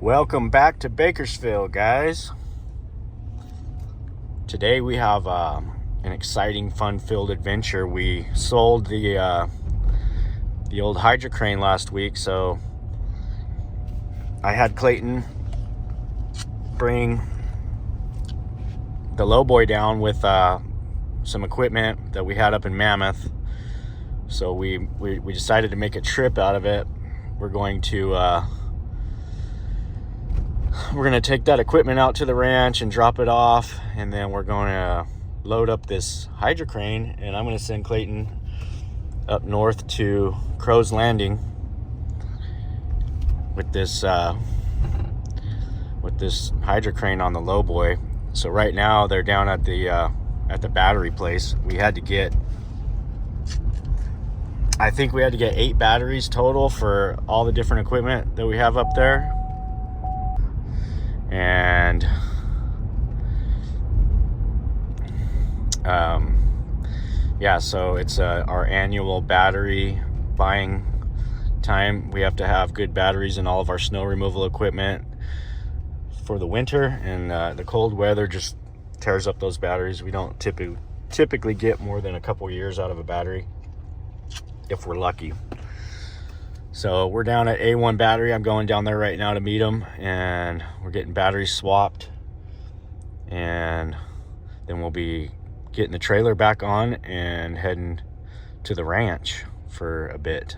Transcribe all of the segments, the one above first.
Welcome back to Bakersfield, guys. Today we have an exciting, fun-filled adventure. We sold the old Hydro crane last week, so I had Clayton bring the lowboy down with some equipment that we had up in Mammoth. So we decided to make a trip out of it. We're going to take that equipment out to the ranch and drop it off, and then we're going to load up this Hydro crane, and I'm going to send Clayton up north to Crow's Landing with this Hydro crane on the lowboy. So right now they're down at the battery place. I think we had to get 8 batteries total for all the different equipment that we have up there. And yeah, so it's our annual battery buying time. We have to have good batteries in all of our snow removal equipment for the winter, and the cold weather just tears up those batteries. We don't typically get more than a couple years out of a battery if we're lucky. So we're down at A1 Battery. I'm going down there right now to meet them, and we're getting batteries swapped, and then we'll be getting the trailer back on and heading to the ranch for a bit.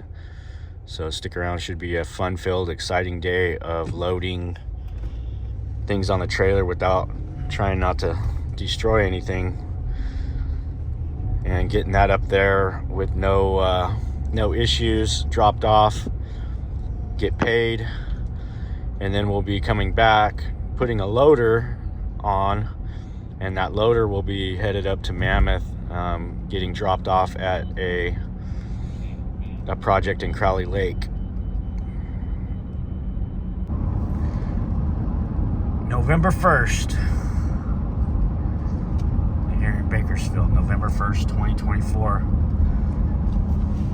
So stick around. Should be a fun-filled, exciting day of loading things on the trailer without trying not to destroy anything, and getting that up there with no issues, dropped off, get paid, and then we'll be coming back, putting a loader on, and that loader will be headed up to Mammoth, getting dropped off at a project in Crowley Lake. November 1st, here in Bakersfield, November 1st, 2024.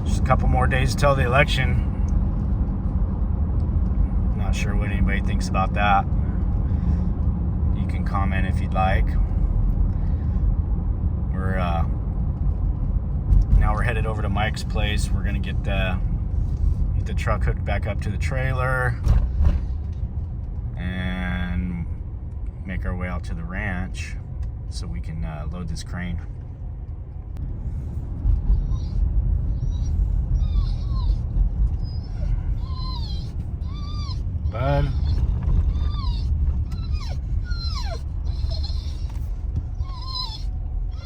Just a couple more days till the election. Not sure what anybody thinks about that. You can comment if you'd like. Now we're headed over to Mike's place. We're gonna get the truck hooked back up to the trailer and make our way out to the ranch so we can load this crane. Bud.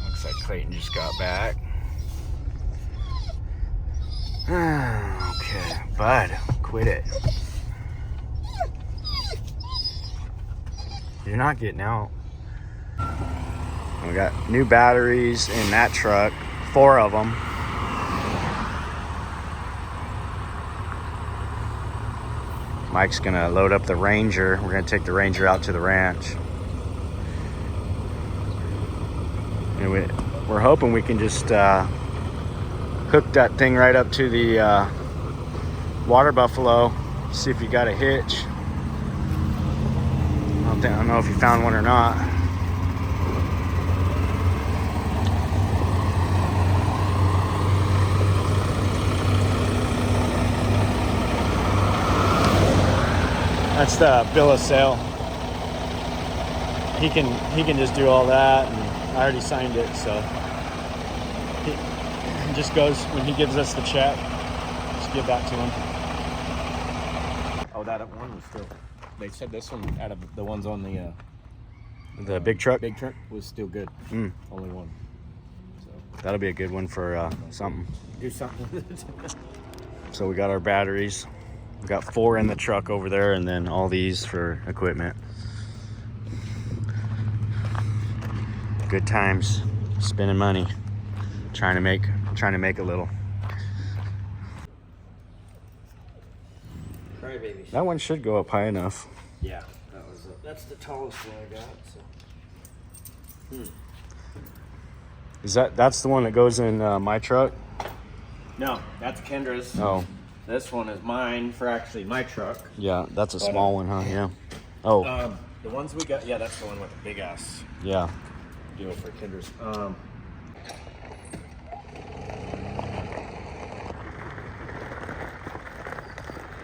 Looks like Clayton just got back. Okay, Bud, quit it. You're not getting out. We got new batteries in that truck, 4 of them. Mike's gonna load up the Ranger. We're gonna take the Ranger out to the ranch. And we're hoping we can just hook that thing right up to the water buffalo, see if you got a hitch. I don't know if you found one or not. That's the bill of sale. He can just do all that, and I already signed it, so he just goes when he gives us the check. Just give that to him. Oh, that one was still. They said this one out of the ones on the big truck. Big truck was still good. Only one. So that'll be a good one for something. Do something with it. So we got our batteries. We got 4 in the truck over there, and then all these for equipment. Good times, spending money, trying to make a little. Crybabies. That one should go up high enough. Yeah, that's the tallest one I got. So. That's the one that goes in my truck? No, that's Kendra's. Oh. This one is mine for actually my truck. Yeah, that's a small one, huh? Yeah. Oh. The ones we got, yeah, that's the one with the big ass Yeah. deal for kinders.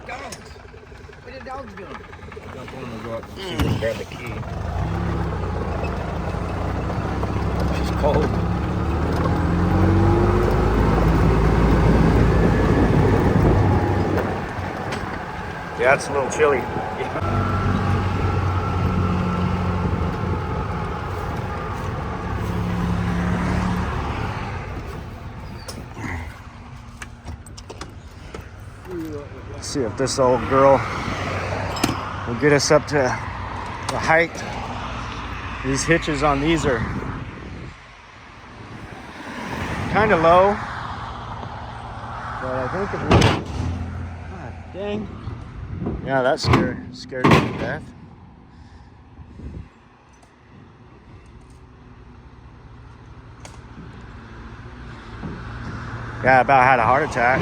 Dogs! Where did dogs go? Jump on and go up and see if we can grab the key. She's cold. Yeah, it's a little chilly. Let's see if this old girl will get us up to the height. These hitches on these are kind of low, but I think if we... God dang. Yeah, that scared me to death. Yeah, about had a heart attack.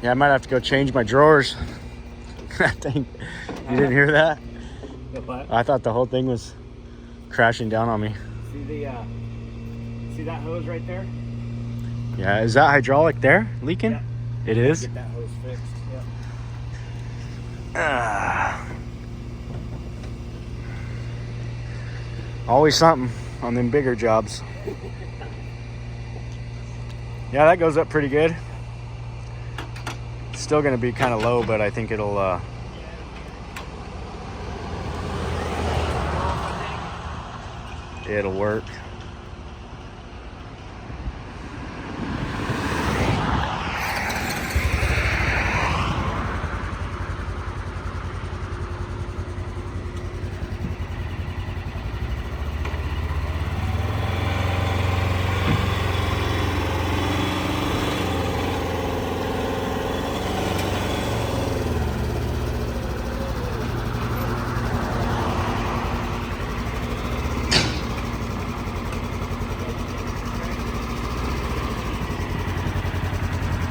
Yeah, I might have to go change my drawers. That thing, you didn't hear that? What? I thought the whole thing was crashing down on me. See that hose right there? Yeah, is that hydraulic there leaking? Yeah. It is? Get that hose fixed. Yeah. Always something on them bigger jobs. Yeah, that goes up pretty good. It's still gonna be kind of low, but I think it'll work.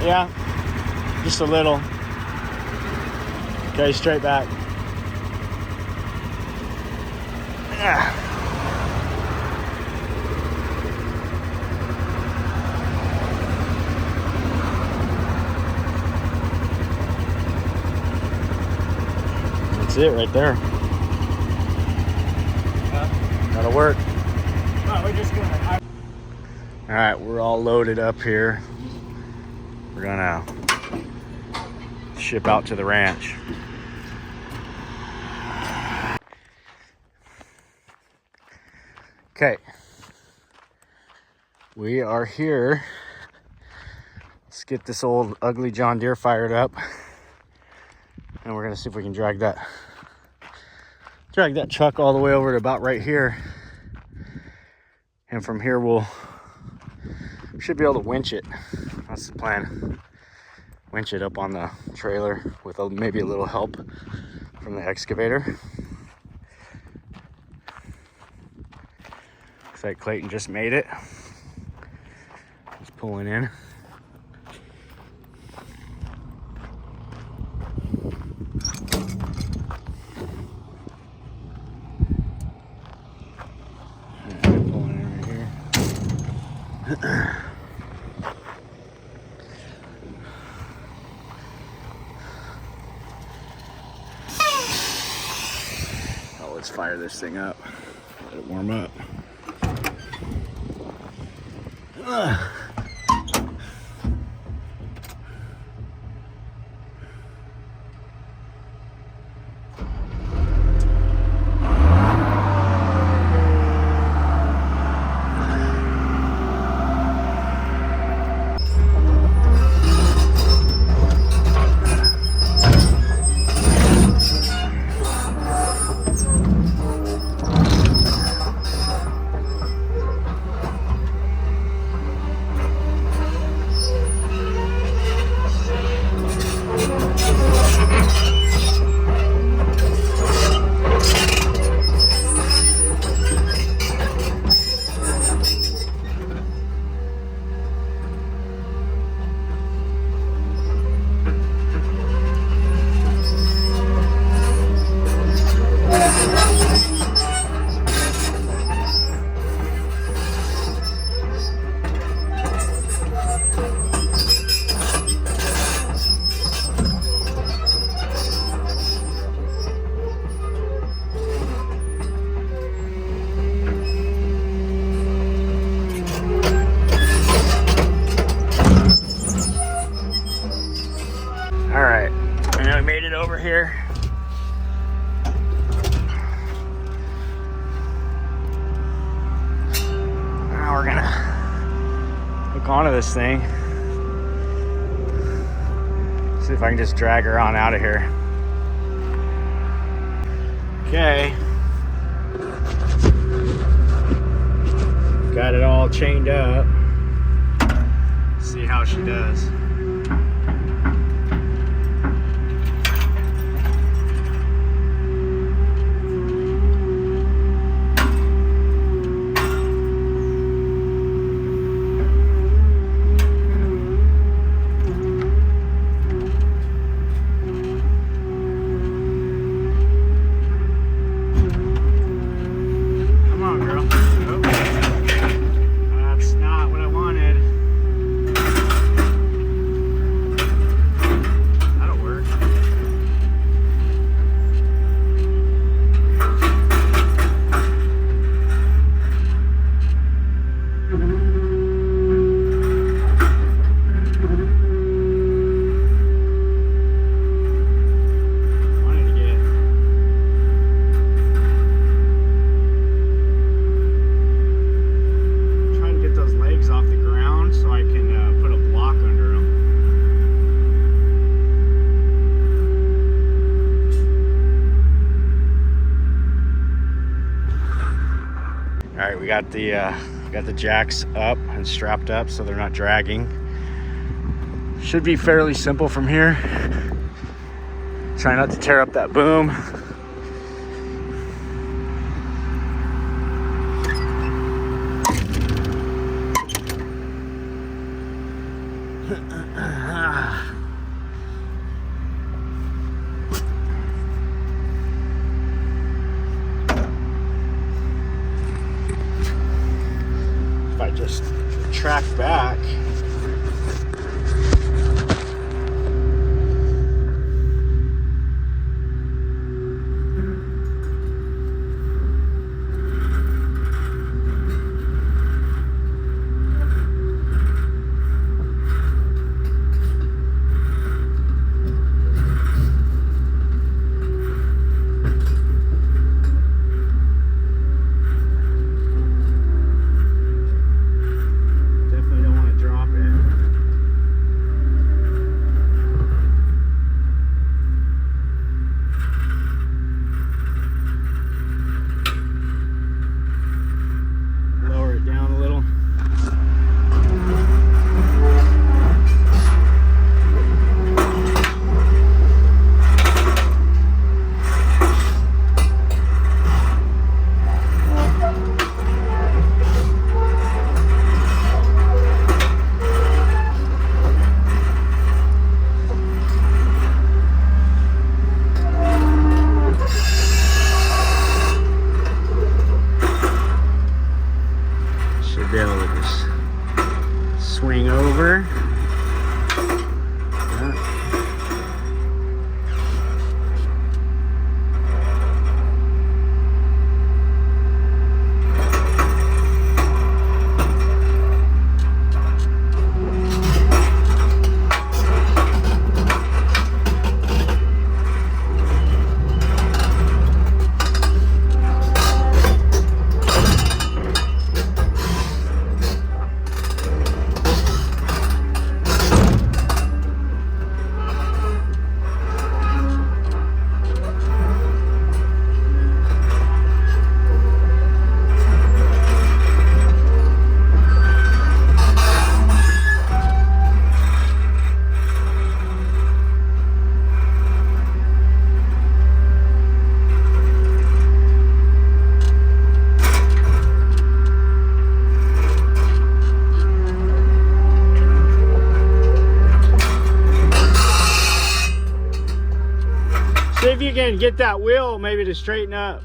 Yeah, just a little. Okay, straight back. That's it right there. That'll work. No, we're just gonna. All right, we're all loaded up here. We're gonna ship out to the ranch. Okay, we are here. Let's get this old ugly John Deere fired up, and we're gonna see if we can drag that truck all the way over to about right here, and from here we'll should be able to winch it. That's the plan. Winch it up on the trailer with maybe a little help from the excavator. Looks like Clayton just made it. He's pulling in. Pulling in right here. Let's fire this thing up. Let it warm up. we're gonna hook onto this thing. See if I can just drag her on out of here. Okay. Got it all chained up. See how she does. We got the jacks up and strapped up so they're not dragging. Should be fairly simple from here. Try not to tear up that boom. If I just track back, be able to just swing over. See if you can get that wheel maybe to straighten up.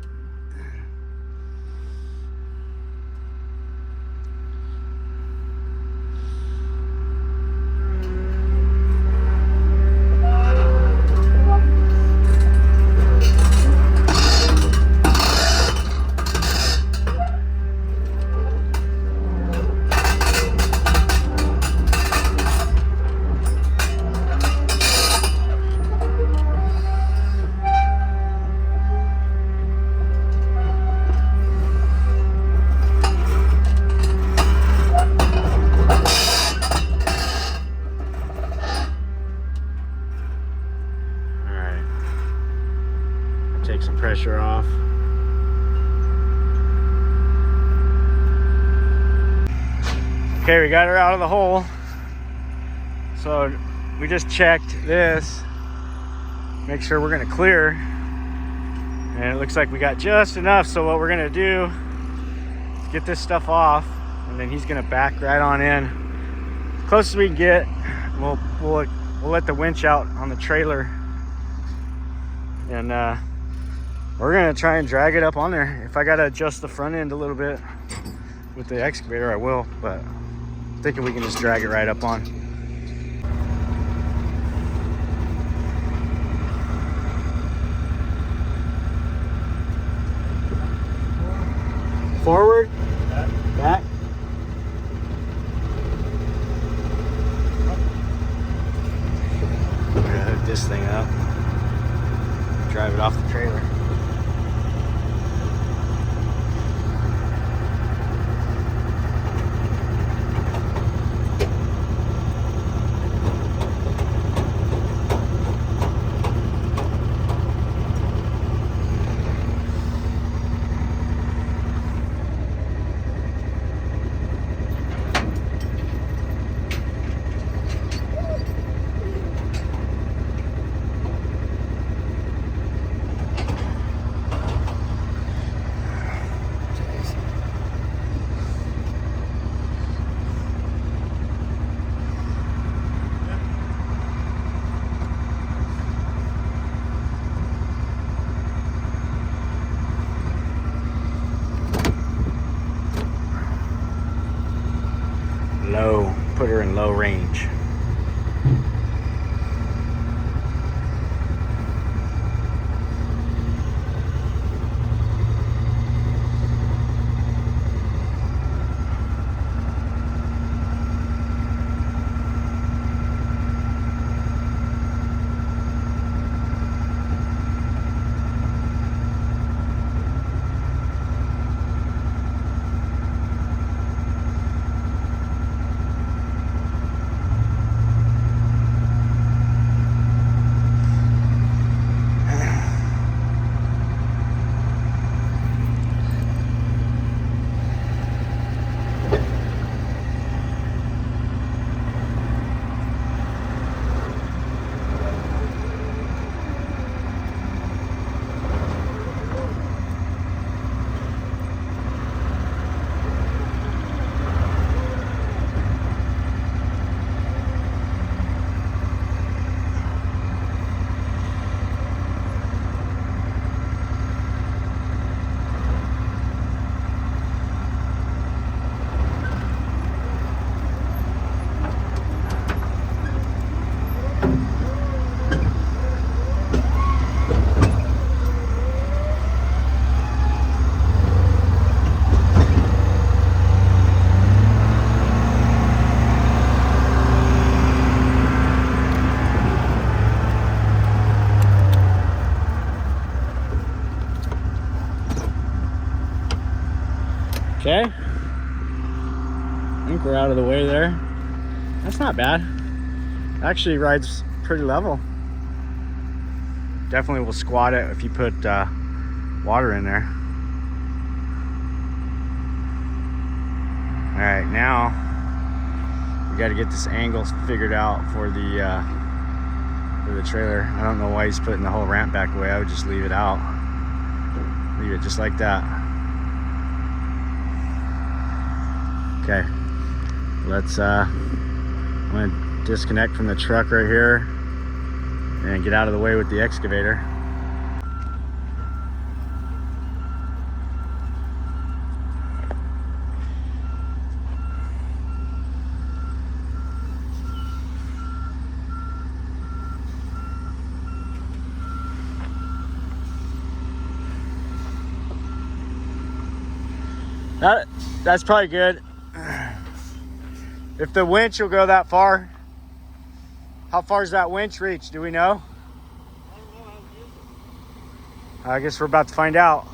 Okay, we got her out of the hole. So we just checked this, make sure we're gonna clear. And it looks like we got just enough. So what we're gonna do is get this stuff off, and then he's gonna back right on in. Close as we can get, we'll let the winch out on the trailer. And we're gonna try and drag it up on there. If I gotta adjust the front end a little bit with the excavator, I will, but I'm thinking we can just drag it right up on. Forward, back. We're gonna hook this thing up, drive it off the trailer. Low, put her in low range. Okay, I think we're out of the way there. That's not bad. Actually rides pretty level. Definitely will squat it if you put water in there. All right, now we got to get this angle figured out for the trailer. I don't know why he's putting the whole ramp back away. I would just leave it out. Leave it just like that. Okay, let's I'm gonna disconnect from the truck right here and get out of the way with the excavator. That's probably good. If the winch will go that far, how far does that winch reach? Do we know? I don't know how to use it. I guess we're about to find out.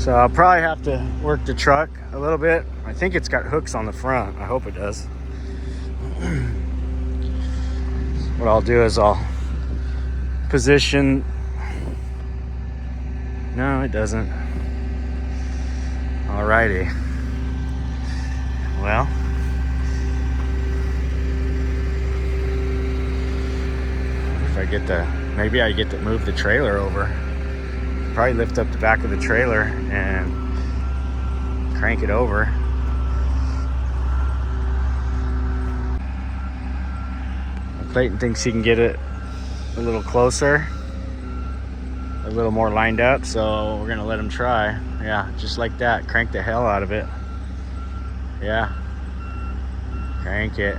So I'll probably have to work the truck a little bit. I think it's got hooks on the front. I hope it does. What I'll do is I'll position. No, it doesn't. Alrighty. Well, if I get the, maybe I get to move the trailer over. Probably lift up the back of the trailer and crank it over. Clayton thinks he can get it a little closer, a little more lined up, so we're gonna let him try. Yeah, just like that. Crank the hell out of it. Yeah, crank it.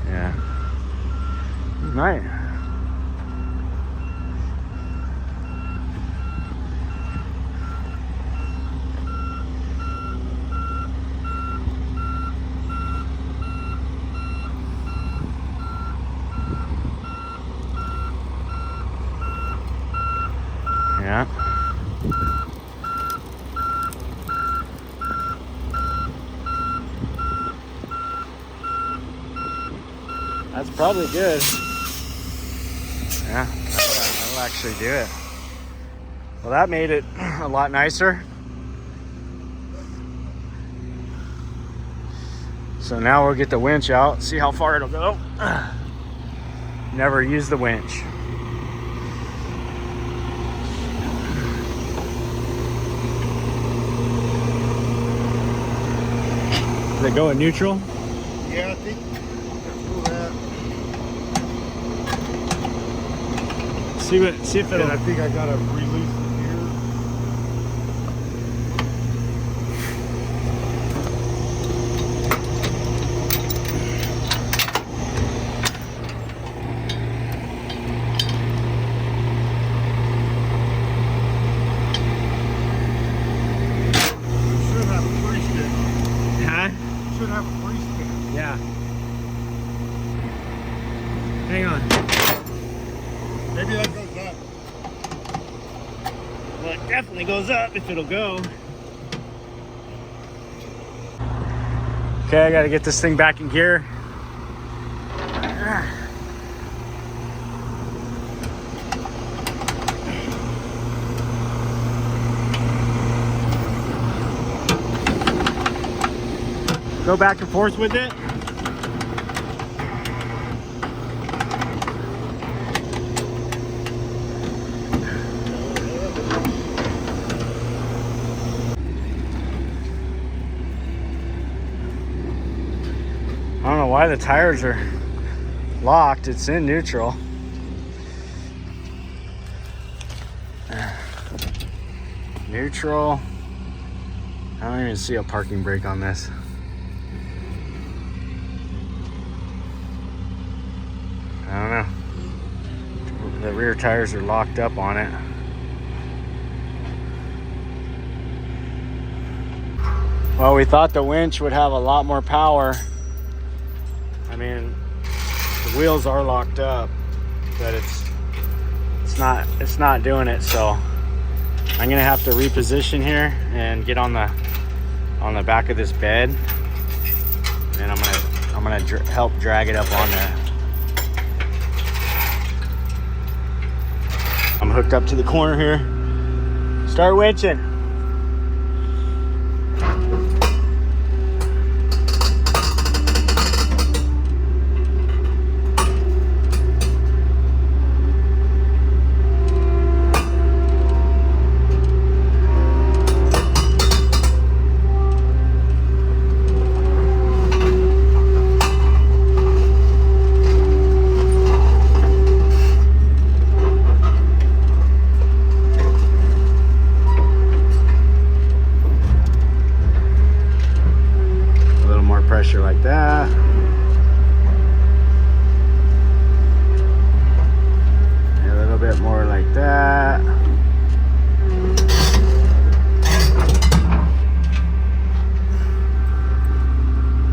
Yeah, right. Yeah. That's probably good. Yeah, that'll actually do it. Well, that made it a lot nicer. So now we'll get the winch out, see how far it'll go. Never use the winch. Does it go in neutral? Yeah, I think. See if it'll. I think I gotta release the gear. Should have a free spin on it. Huh? Should have a free spin. Yeah. Hang on. Maybe that goes up. Well, it definitely goes up if it'll go. Okay, I gotta get this thing back in gear. Go back and forth with it. I don't know why the tires are locked. It's in neutral. Neutral. I don't even see a parking brake on this. I don't know. The rear tires are locked up on it. Well, we thought the winch would have a lot more power. I mean, the wheels are locked up, but it's not doing it. So I'm gonna have to reposition here and get on the back of this bed, and I'm gonna help drag it up on there. I'm hooked up to the corner here. Start winching. Pressure like that. A little bit more like that.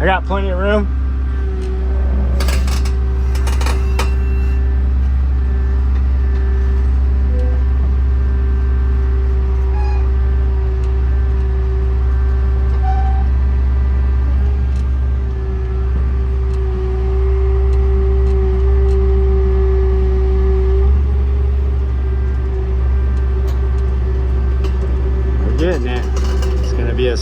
I got plenty of room.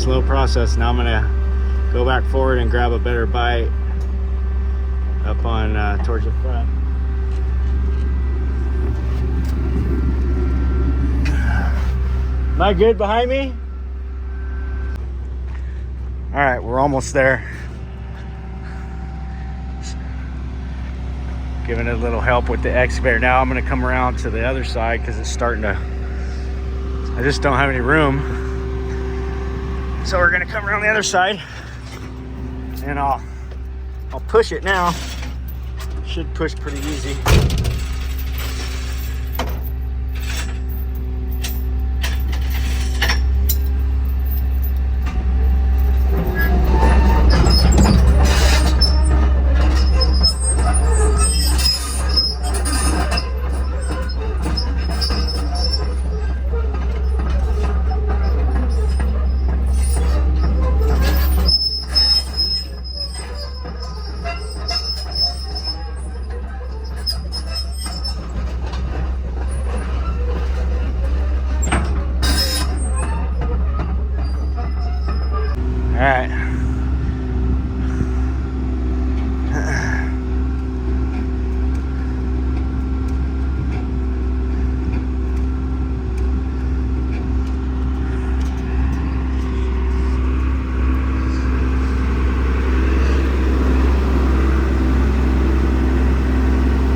slow process. Now I'm gonna go back forward and grab a better bite up on towards the front. Am I good behind me? All right, we're almost there. Giving it a little help with the excavator. Now I'm gonna come around to the other side because it's starting to, I just don't have any room. So we're gonna come around the other side and I'll push it now. Should push pretty easy. All right.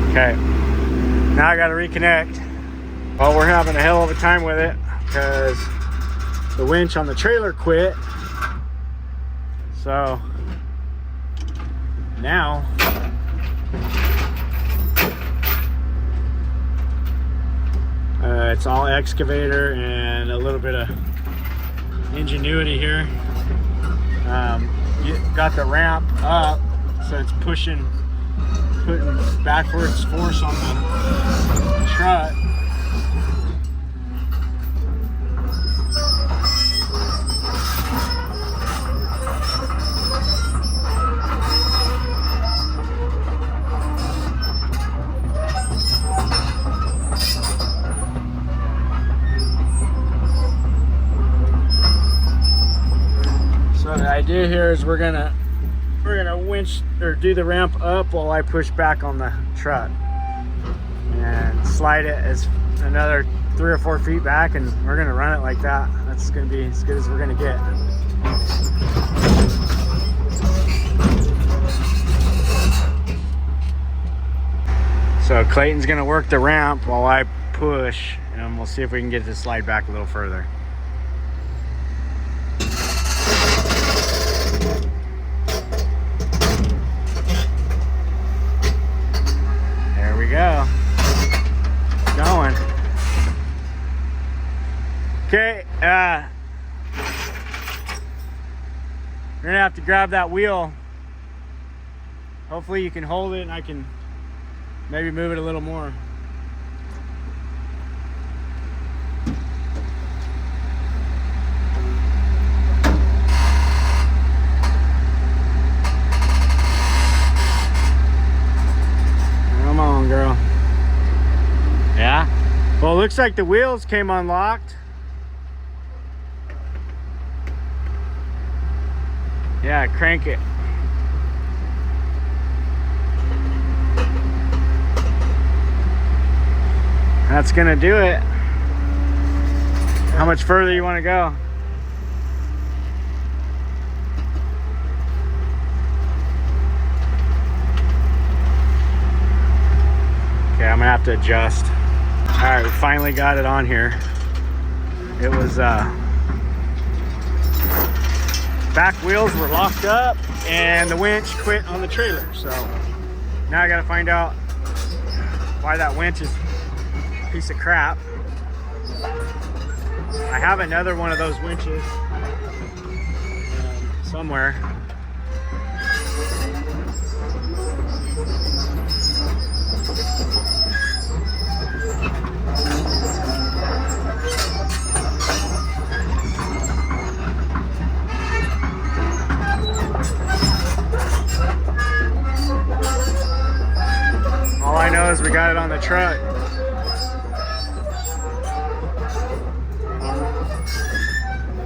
Okay. Now I got to reconnect. Well, we're having a hell of a time with it because the winch on the trailer quit. So now it's all excavator and a little bit of ingenuity here. You got the ramp up, so it's putting backwards force on the strut. The idea here is we're gonna winch or do the ramp up while I push back on the truck and slide it as another 3 or 4 feet back, and we're gonna run it like that. That's gonna be as good as we're gonna get. So Clayton's gonna work the ramp while I push, and we'll see if we can get it to slide back a little further. Go. Going. Okay, we're gonna have to grab that wheel. Hopefully you can hold it and I can maybe move it a little more. Girl. Yeah? Well, it looks like the wheels came unlocked. Yeah, crank it. That's gonna do it. How much further you want to go? Okay, I'm gonna have to adjust. All right, we finally got it on here. It was back wheels were locked up and the winch quit on the trailer. So now I gotta find out why that winch is a piece of crap. I have another one of those winches somewhere. All I know is we got it on the truck.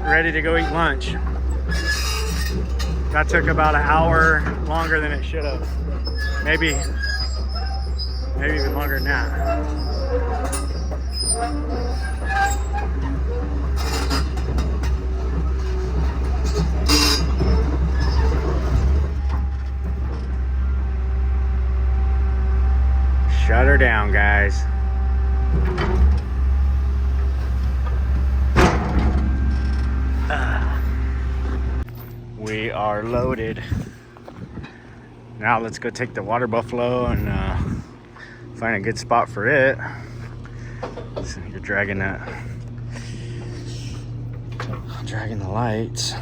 Ready to go eat lunch. That took about an hour longer than it should have. Maybe even longer than that. Shut her down, guys. We are loaded. Now let's go take the water buffalo and find a good spot for it. So you're dragging the lights.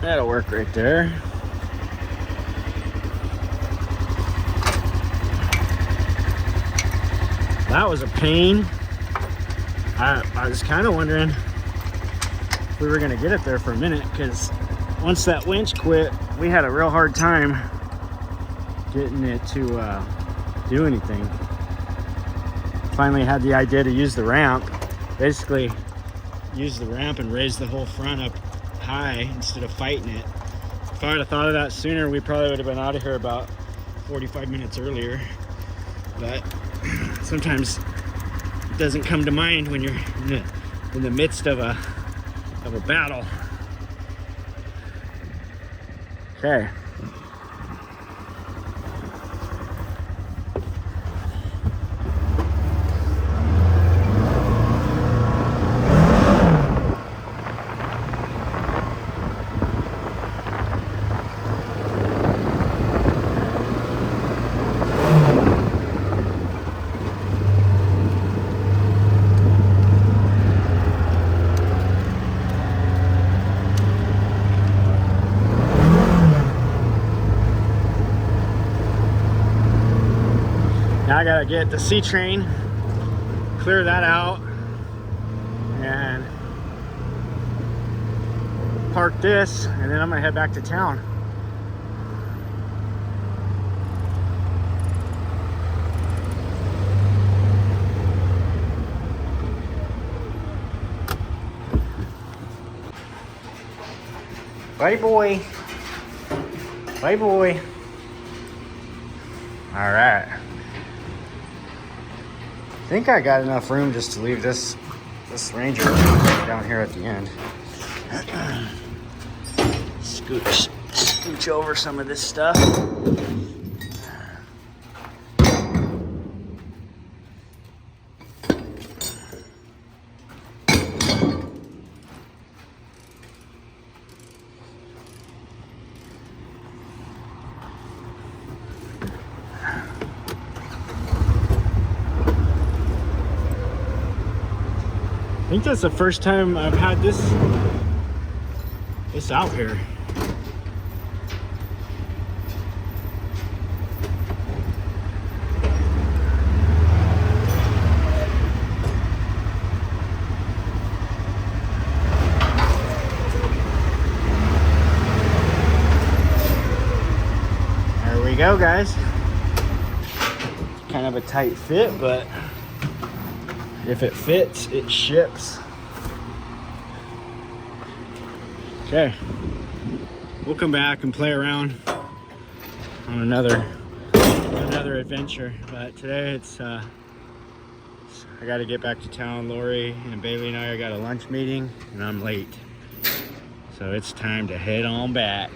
That'll work right there. That was a pain. I was kind of wondering if we were gonna get it there for a minute, because once that winch quit, we had a real hard time getting it to do anything. Finally had the idea to use the ramp. Basically, use the ramp and raise the whole front up high instead of fighting it. If I would have thought of that sooner, we probably would have been out of here about 45 minutes earlier. But sometimes it doesn't come to mind when you're in the midst of a battle. Okay. Now I gotta get the C train, clear that out, and park this, and then I'm gonna head back to town. Bye boy. Bye boy. All right. I think I got enough room just to leave this Ranger down here at the end. Scooch over some of this stuff. I think that's the first time I've had this out here. There we go, guys. Kind of a tight fit, but if it fits, it ships. Okay, we'll come back and play around on another adventure. But today it's I got to get back to town. Lori and Bailey and I got a lunch meeting, and I'm late, so it's time to head on back.